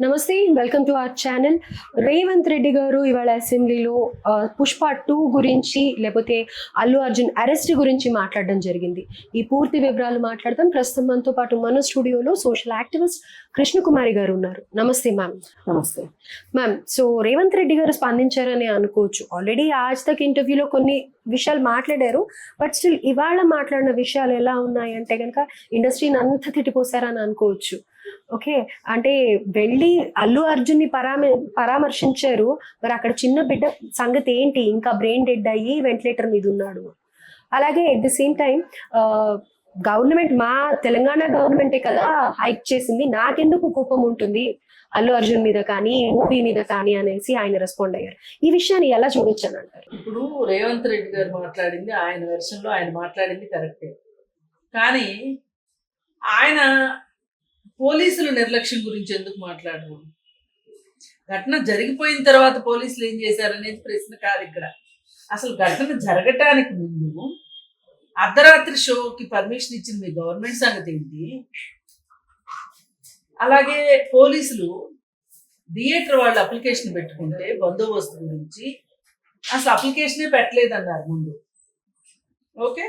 నమస్తే, welcome to our channel. Revanth Reddy గారు ఇవాళ అసెంబ్లీలో పుష్ప 2 గురించి లేకపోతే అల్లు అర్జున్ అరెస్ట్ గురించి మాట్లాడడం జరిగింది. ఈ పూర్తి వివరాలు మాట్లాడదాం. ప్రస్తుతం మనతో పాటు మన స్టూడియోలో సోషల్ యాక్టివిస్ట్ కృష్ణకుమారి గారు ఉన్నారు. నమస్తే మ్యామ్. నమస్తే మ్యామ్, సో రేవంత్ రెడ్డి గారు స్పందించారని అనుకోవచ్చు. ఆల్రెడీ ఆజ్ తక్ ఇంటర్వ్యూలో కొన్ని విషయాలు మాట్లాడారు. బట్ స్టిల్ ఇవాళ మాట్లాడిన విషయాలు ఎలా ఉన్నాయంటే కనుక ఇండస్ట్రీని అంతా తిట్టిపోసారని అనుకోవచ్చు. ఓకే, అంటే వెళ్ళి అల్లు అర్జున్ ని పరామర్శించారు. మరి అక్కడ చిన్న బిడ్డ సంగతి ఏంటి? ఇంకా బ్రెయిన్ డెడ్ అయ్యి వెంటిలేటర్ మీద ఉన్నాడు. అలాగే at the same time government, మా తెలంగాణ గవర్నమెంటే కదా హైక్ చేసింది, నాకెందుకు కోపం ఉంటుంది అల్లు అర్జున్ మీద కానీ మూవీ మీద కానీ అనేసి ఆయన రెస్పాండ్ అయ్యారు. ఈ విషయాన్ని ఎలా చూడొచ్చు అని అంటారు? ఇప్పుడు రేవంత్ రెడ్డి గారు మాట్లాడింది ఆయన వెర్షన్లో ఆయన మాట్లాడింది కరెక్టే. కానీ ఆయన పోలీసుల నిర్లక్ష్యం గురించి ఎందుకు మాట్లాడరు? ఘటన జరిగిపోయిన తర్వాత పోలీసులు ఏం చేశారనేది ప్రశ్న కాదు ఇక్కడ. అసలు ఘటన జరగటానికి ముందు అర్ధరాత్రి షోకి పర్మిషన్ ఇచ్చింది మీ గవర్నమెంట్ సంగతి ఏంటి? అలాగే పోలీసులు థియేటర్ వాళ్ళు అప్లికేషన్ పెట్టుకుంటే బందోబస్తు గురించి అసలు అప్లికేషనే పెట్టలేదన్నారు ముందు. ఓకే,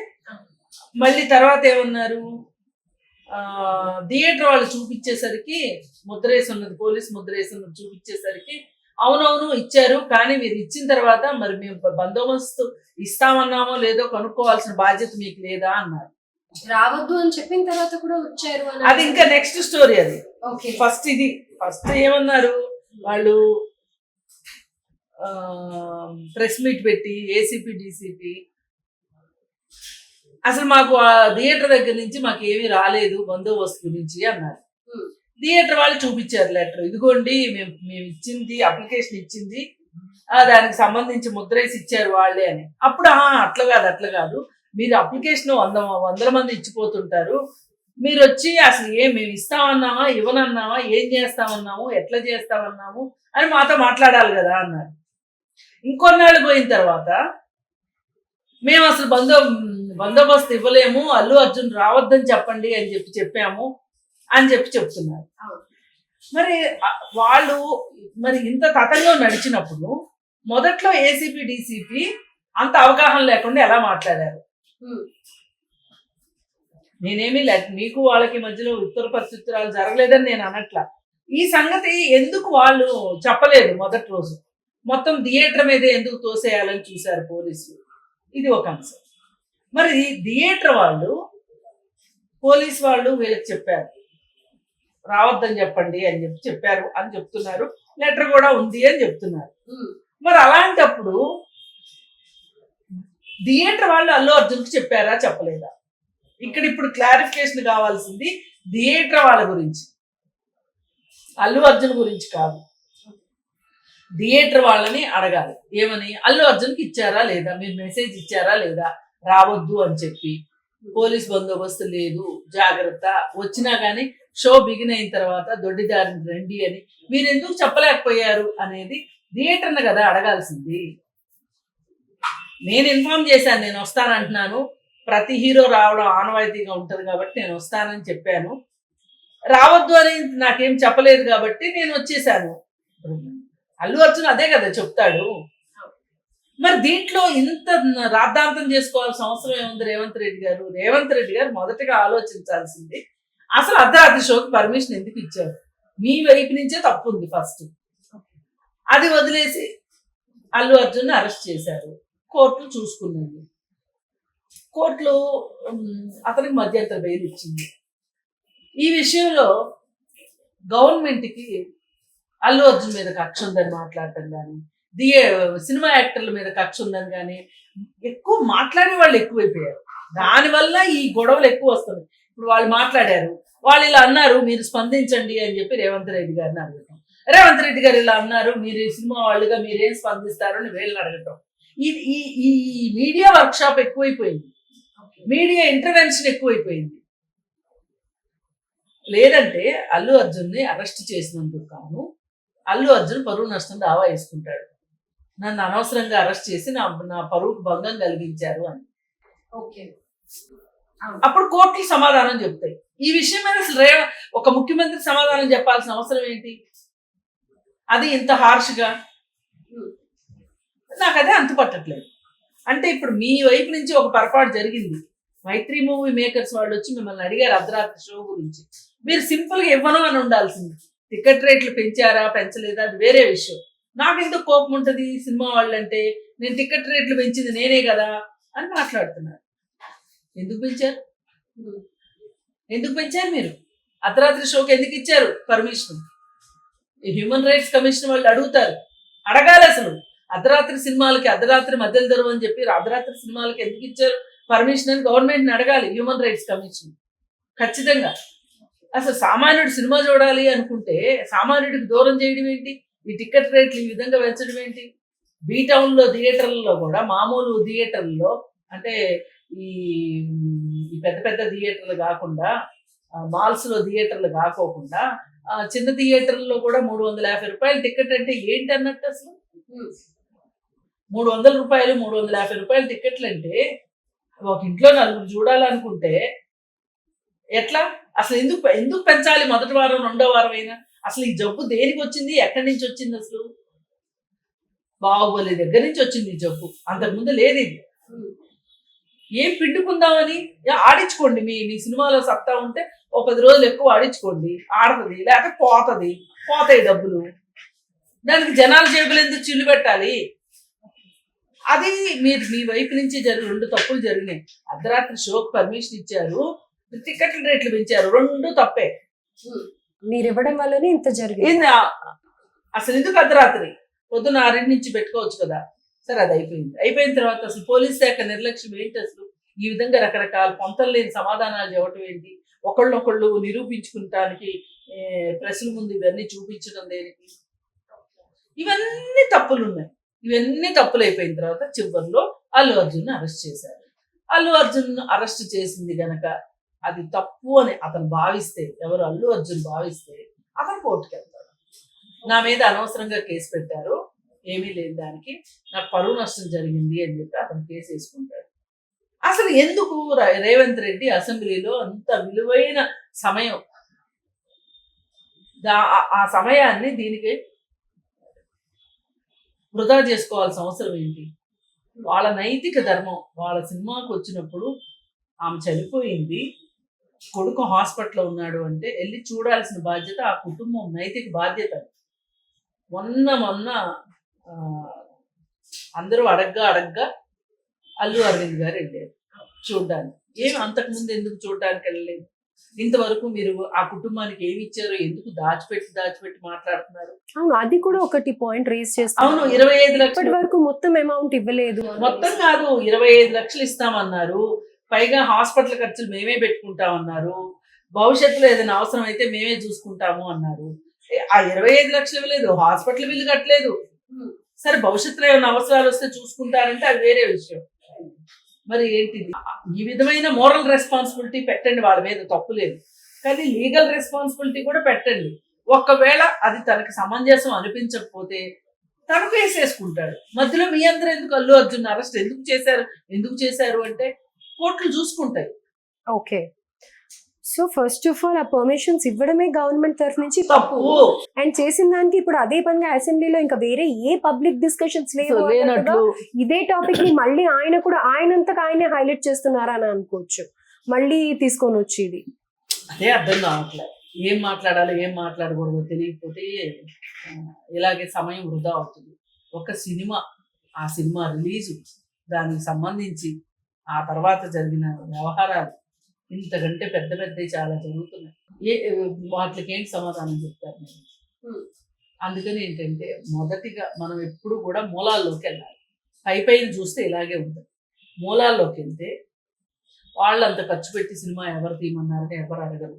మళ్ళీ తర్వాత ఏమన్నారు? థియేటర్ వాళ్ళు చూపించేసరికి ముద్రేసి ఉన్నది, పోలీస్ ముద్రేసి ఉన్నది చూపించేసరికి అవునవును ఇచ్చారు, కానీ మీరు ఇచ్చిన తర్వాత మరి మేము బందోబస్తు ఇస్తామన్నామో లేదో కనుక్కోవాల్సిన బాధ్యత మీకు లేదా అన్నారు. రావద్దు అని చెప్పిన తర్వాత కూడా వచ్చారు. అది ఇంకా నెక్స్ట్ స్టోరీ. అది ఫస్ట్ ఏమన్నారు వాళ్ళు? ప్రెస్ మీట్ పెట్టి ఏసీపీ డీసీపీ అసలు మాకు ఆ థియేటర్ దగ్గర నుంచి మాకు ఏమీ రాలేదు బందోబస్తు గురించి అన్నారు. థియేటర్ వాళ్ళు చూపించారు లెటర్, ఇదిగోండి మేము ఇచ్చింది, అప్లికేషన్ ఇచ్చింది, దానికి సంబంధించి ముద్రేసి ఇచ్చారు వాళ్ళే అని. అప్పుడు అట్లా కాదు, మీరు అప్లికేషన్ వందల మంది ఇచ్చిపోతుంటారు, మీరు వచ్చి అసలు మేము ఇస్తామన్నామా ఇవ్వనన్నామా, ఏం చేస్తామన్నాము, ఎట్లా చేస్తామన్నాము అని మాతో మాట్లాడాలి కదా అన్నారు. ఇంకొన్నాళ్ళు పోయిన తర్వాత మేము అసలు బందోబస్తు ఇవ్వలేము, అల్లు అర్జున్ రావద్దని చెప్పండి అని చెప్పాము అని చెప్తున్నారు. మరి వాళ్ళు మరి ఇంత తతంగా నడిచినప్పుడు మొదట్లో ఏసీపీ డీసీపీ అంత అవగాహన లేకుండా ఎలా మాట్లాడారు? నేనేమి మీకు వాళ్ళకి మధ్యలో ఉత్తర ప్రత్యుత్తరాలు జరగలేదని నేను అనట్లా. ఈ సంగతి ఎందుకు వాళ్ళు చెప్పలేదు? మొదటి రోజు మొత్తం థియేటర్ మీదే ఎందుకు తోసేయాలని చూశారు పోలీసులు? ఇది ఒక అంశం. మరి థియేటర్ వాళ్ళు, పోలీస్ వాళ్ళు వీళ్ళకి చెప్పారు రావద్దని చెప్పండి అని చెప్పారు అని చెప్తున్నారు. లెటర్ కూడా ఉంది అని చెప్తున్నారు. మరి అలాంటప్పుడు థియేటర్ వాళ్ళు అల్లు అర్జున్కి చెప్పారా చెప్పలేదా? ఇప్పుడు క్లారిఫికేషన్ కావాల్సింది థియేటర్ వాళ్ళ గురించి, అల్లు అర్జున్ గురించి కాదు. థియేటర్ వాళ్ళని అడగాలి ఏమని, అల్లు అర్జున్కి ఇచ్చారా లేదా, మీరు మెసేజ్ ఇచ్చారా లేదా రావద్దు అని చెప్పి. పోలీస్ బందోబస్తు లేదు, జాగ్రత్త, వచ్చినా కానీ షో బిగిన్ అయిన తర్వాత దొడ్డిదారిని రండి అని మీరు ఎందుకు చెప్పలేకపోయారు అనేది థియేటర్ని కదా అడగాల్సింది. నేను ఇన్ఫార్మ్ చేశాను, నేను వస్తానంటున్నాను, ప్రతి హీరో రావడం ఆనవాయితీగా ఉంటుంది కాబట్టి నేను వస్తానని చెప్పాను, రావద్దు అని నాకేం చెప్పలేదు కాబట్టి నేను వచ్చేసాను. అల్లు అర్జున్ అదే కదా చెప్తాడు. మరి దీంట్లో ఇంత రాద్ధాంతం చేసుకోవాల్సిన అవసరం ఏముంది రేవంత్ రెడ్డి గారు మొదటగా ఆలోచించాల్సింది అసలు అర్ధరాత్రి షోకి పర్మిషన్ ఎందుకు ఇచ్చారు? మీ వైపు నుంచే తప్పు ఉంది ఫస్ట్. అది వదిలేసి అల్లు అర్జున్ అరెస్ట్ చేశారు, కోర్టులు చూసుకున్నాయి, కోర్టులో అతనికి మధ్యంతర బెయిల్ ఇచ్చింది. ఈ విషయంలో గవర్నమెంట్కి అల్లు అర్జున్ మీద కక్ష ఉందని మాట్లాడటం కానీ, సినిమా యాక్టర్ల మీద కక్ష ఉందని కానీ ఎక్కువ మాట్లాడే వాళ్ళు ఎక్కువైపోయారు. దానివల్ల ఈ గొడవలు ఎక్కువ వస్తున్నాయి. ఇప్పుడు వాళ్ళు మాట్లాడారు, వాళ్ళు ఇలా అన్నారు, మీరు స్పందించండి అని చెప్పి రేవంత్ రెడ్డి గారిని అడగటం, రేవంత్ రెడ్డి గారు ఇలా అన్నారు, మీరు సినిమా వాళ్ళుగా మీరేం స్పందిస్తారు అని వీళ్ళని అడగటం. ఈ మీడియా వర్క్ షాప్ ఎక్కువైపోయింది, మీడియా ఇంటర్వెన్షన్ ఎక్కువైపోయింది. లేదంటే అల్లు అర్జున్ని అరెస్ట్ చేసినందుకు కాను అల్లు అర్జున్ పరువు నష్టం దావా వేసుకుంటాడు, నన్ను అనవసరంగా అరెస్ట్ చేసి నా పరువుకు భంగం కలిగించారు అని. అప్పుడు కోర్టులు సమాధానం చెప్తాయి. ఈ విషయం మీద అసలు ఒక ముఖ్యమంత్రి సమాధానం చెప్పాల్సిన అవసరం ఏంటి? అది ఇంత హార్ష్గా నాకు అదే అంతుపట్టట్లేదు. అంటే ఇప్పుడు మీ వైపు నుంచి ఒక పొరపాటు జరిగింది. మైత్రి మూవీ మేకర్స్ వాళ్ళు వచ్చి మిమ్మల్ని అడిగారు అర్ధరాత్రి షో గురించి. మీరు సింపుల్ గా ఇవ్వను అని ఉండాల్సింది. టికెట్ రేట్లు పెంచారా పెంచలేదా అది వేరే విషయం. నాకు ఎందుకు కోపం ఉంటుంది సినిమా వాళ్ళంటే, నేను టికెట్ రేట్లు పెంచింది నేనే కదా అని మాట్లాడుతున్నారు. ఎందుకు పెంచారు? ఎందుకు పెంచారు మీరు? అర్ధరాత్రి షోకి ఎందుకు ఇచ్చారు పర్మిషన్? హ్యూమన్ రైట్స్ కమిషన్ వాళ్ళు అడుగుతారు, అడగాలి అసలు. అర్ధరాత్రి సినిమాలకి అర్ధరాత్రి మధ్యలో ధరం అని చెప్పి అర్ధరాత్రి సినిమాలకి ఎందుకు ఇచ్చారు పర్మిషన్ అని గవర్నమెంట్ని అడగాలి హ్యూమన్ రైట్స్ కమిషన్ ఖచ్చితంగా. అసలు సామాన్యుడు సినిమా చూడాలి అనుకుంటే సామాన్యుడికి దూరం చేయడం ఏంటి? ఈ టికెట్ రేట్లు ఈ విధంగా పెంచడం ఏంటి? బీ టౌన్లో థియేటర్లలో కూడా మామూలు థియేటర్లలో అంటే ఈ పెద్ద పెద్ద థియేటర్లు కాకుండా మాల్స్లో థియేటర్లు కాకోకుండా చిన్న థియేటర్లలో కూడా 350 రూపాయలు టికెట్ అంటే ఏంటి అన్నట్టు. అసలు 300 రూపాయలు 350 రూపాయలు టికెట్లు అంటే ఒక ఇంట్లో నలుగురు చూడాలనుకుంటే ఎట్లా? అసలు ఎందుకు పెంచాలి? మొదటి వారం రెండో వారం అయినా అసలు ఈ జబ్బు దేనికి వచ్చింది? ఎక్కడి నుంచి వచ్చింది? అసలు బాహుబలి దగ్గర నుంచి వచ్చింది ఈ జబ్బు, అంతకుముందు లేదు ఇది. ఏం పిండుకుందామని ఆడించుకోండి. మీ సినిమాలో సత్తా ఉంటే ఒక 10 రోజులు ఎక్కువ ఆడించుకోండి, ఆడుతుంది. లేకపోతే పోతాయి డబ్బులు. దానికి జనాల జేబులు ఎందుకు చిల్లు పెట్టాలి? అది మీరు మీ వైపు నుంచి 2 తప్పులు జరిగినాయి. అర్ధరాత్రి షోకి పర్మిషన్ ఇచ్చారు, టికెట్ల రేట్లు పెంచారు, 2 తప్పే. మీరు ఇవ్వడం వల్లనే ఇంత జరిగింది. అసలు ఎందుకు అర్ధరాత్రి? పొద్దున్న 6 నుంచి పెట్టుకోవచ్చు కదా. సరే అది అయిపోయిన తర్వాత అసలు పోలీస్ శాఖ నిర్లక్ష్యం ఏంటి? అసలు ఈ విధంగా రకరకాల పొంతలు లేని సమాధానాలు చెప్పడం ఏంటి? ఒకళ్ళనొకళ్ళు నిరూపించుకుంటానికి ప్రెస్ల ముందు ఇవన్నీ చూపించడం దేనికి? ఇవన్నీ తప్పులు ఉన్నాయి. ఇవన్నీ తప్పులు అయిపోయిన తర్వాత చివరిలో అల్లు అర్జున్ అరెస్ట్ చేశారు. అల్లు అర్జున్ అరెస్ట్ చేసింది గనక అది తప్పు అని అతను భావిస్తే, ఎవరు అల్లు అర్జున్ భావిస్తే అతను కోర్టుకు వెళ్తాడు. నా మీద అనవసరంగా కేసు పెట్టారు, ఏమీ లేని దానికి నాకు పరువు నష్టం జరిగింది అని చెప్పి అతను కేసు వేసుకుంటాడు. అసలు ఎందుకు రేవంత్ రెడ్డి అసెంబ్లీలో అంత విలువైన సమయం, ఆ సమయాన్ని దీనికి వృధా చేసుకోవాల్సిన అవసరం ఏంటి? వాళ్ళ నైతిక ధర్మం, వాళ్ళ సినిమాకు వచ్చినప్పుడు ఆమె చనిపోయింది, కొడుకు హాస్పిటల్లో ఉన్నాడు అంటే వెళ్ళి చూడాల్సిన బాధ్యత ఆ కుటుంబం నైతిక బాధ్యత. మొన్న అందరూ అడగ్గా అల్లు అరవింద్ గారు వెళ్ళారు చూడ్డానికి. ఏమి అంతకుముందు ఎందుకు చూడడానికి వెళ్ళలేదు? ఇంతవరకు మీరు ఆ కుటుంబానికి ఏమి ఇచ్చారో ఎందుకు దాచిపెట్టి మాట్లాడుతున్నారు? అవును, అది కూడా ఒకటి పాయింట్ రేస్ చేస్తారు. అవును, 25 లక్షల వరకు మొత్తం అమౌంట్ ఇవ్వలేదు. మొత్తం కాదు, 25 లక్షలు ఇస్తామన్నారు. పైగా హాస్పిటల్ ఖర్చులు మేమే పెట్టుకుంటామన్నారు. భవిష్యత్తులో ఏదైనా అవసరం అయితే మేమే చూసుకుంటాము అన్నారు. ఆ 25 లక్షలు ఇవ్వలేదు, హాస్పిటల్ బిల్లు కట్టలేదు. సరే భవిష్యత్తులో ఏమైనా అవసరాలు వస్తే చూసుకుంటారంటే అది వేరే విషయం. మరి ఏంటిది? ఈ విధమైన మోరల్ రెస్పాన్సిబిలిటీ పెట్టండి, వాళ్ళ మీద తప్పు లేదు, కానీ లీగల్ రెస్పాన్సిబిలిటీ కూడా పెట్టండి. ఒకవేళ అది తనకి సమంజసం అనిపించకపోతే తను వేసేసుకుంటాడు. మధ్యలో మీ అందరూ ఎందుకు అల్లు అర్జున్ అరెస్ట్ ఎందుకు చేశారు అంటే కోర్టులు చూసుకుంటాయి. Okay, so first of all ఆ పర్మిషన్స్ ఇవ్వడమే గవర్నమెంట్ తరఫు నుంచి తప్పు. అండ్ చేసిన దానికి ఇప్పుడు అదే పనిగా అసెంబ్లీలో ఇంకా వేరే ఏ పబ్లిక్ డిస్కషన్స్ లేనట్లు ఇదే టాపిక్ ని మళ్ళీ ఆయనంతకు ఆయనే హైలైట్ చేస్తున్నారా అని అనుకోవచ్చు. మళ్ళీ తీసుకొని వచ్చి ఇది అదే అర్థం కావట్లేదు. ఏం మాట్లాడాలో ఏం మాట్లాడకూడదో తెలియకపోతే ఇలాగే సమయం వృధా అవుతుంది. ఒక సినిమా, ఆ సినిమా రిలీజు, దానికి సంబంధించి ఆ తర్వాత జరిగిన వ్యవహారాలు ఇంతకంటే పెద్ద చాలా జరుగుతున్నాయి. వాటికి ఏంటి సమాధానం చెప్తారు మీరు? అందుకని ఏంటంటే మొదటిగా మనం ఎప్పుడు కూడా మూలాల్లోకి వెళ్ళాలి. పైన చూస్తే ఇలాగే ఉంటుంది. మూలాల్లోకి వెళ్తే వాళ్ళు అంత ఖర్చు పెట్టి సినిమా ఎవరు తీయమన్నారని ఎవరు అడగరు.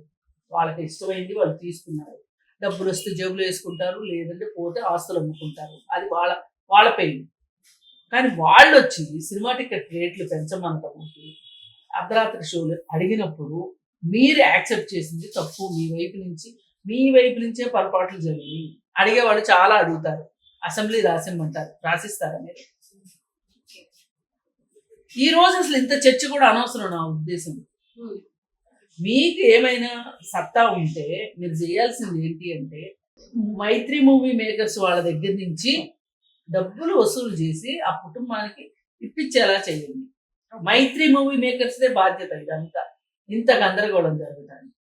వాళ్ళకి ఇష్టమైంది వాళ్ళు తీసుకున్నారు. డబ్బులు వస్తే జేబులు వేసుకుంటారు, లేదంటే పోతే ఆస్తులు అమ్ముకుంటారు. అది వాళ్ళ పెయిన్. కానీ వాళ్ళు వచ్చి సినిమా టికెట్ రేట్లు పెంచమంటానికి అర్ధరాత్రి షోలు అడిగినప్పుడు మీరు యాక్సెప్ట్ చేసింది తప్పు. మీ వైపు నుంచే పొరపాట్లు జరిగి అడిగేవాళ్ళు చాలా అడుగుతారు. అసెంబ్లీ రాసిస్తారా మీరు? ఈ రోజు అసలు ఇంత చర్చ కూడా అనవసరం నా ఉద్దేశం. మీకు ఏమైనా సత్తా ఉంటే మీరు చేయాల్సింది ఏంటి అంటే మైత్రి మూవీ మేకర్స్ వాళ్ళ దగ్గర నుంచి డబ్బులు వసూలు చేసి ఆ కుటుంబానికి ఇప్పించేలా చేయండి. మైత్రి మూవీ మేకర్స్దే బాధ్యత ఇదంతా, ఇంత గందరగోళం జరుగుతుంది.